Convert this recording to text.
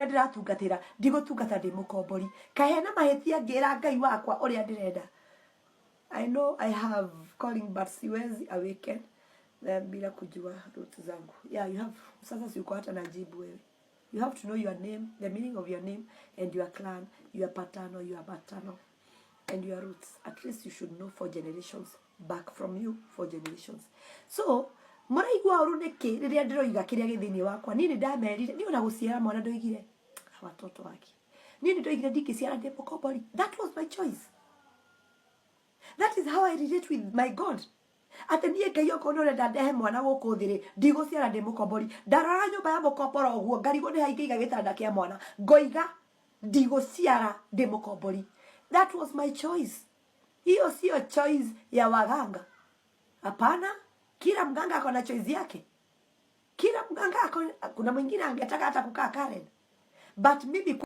ndiratungatira ndigutungata ndi mukombori kahena mahetia ngira Ngai wakwa uria ndirenda. I know I have calling but siwezi awaken bila kujua roots zangu. Yeah, you have sasa si uko hata na jibu wewe. You have to know your name, the meaning of your name and your clan, your paternal, your maternal and your roots. At least you should know for generations back from you, for generations. So maraigua uruniki riria ndiroiga kiria githini wakwa nini ndamerire ni ona guciara mwana ndoigire watoto wake nini ndoigire ndikiciara ndi mukombori. That was my choice. That is how I relate with my God. Ate niye Ngai okono renda ndehe mwana guku thiri ndiguciara ndi mukombori ndarora nyumba ya mukomboro guo ngarigo ni haingaiga gitanda kia mwana ngoiga ndiguciara ndi mukombori. That was my choice. Hiyo sio choice ya waganga. Hapana, kila mganga ako na choice yake. Kila mganga ako, kuna mwingine angetaka hata kukaa Karen. But mimi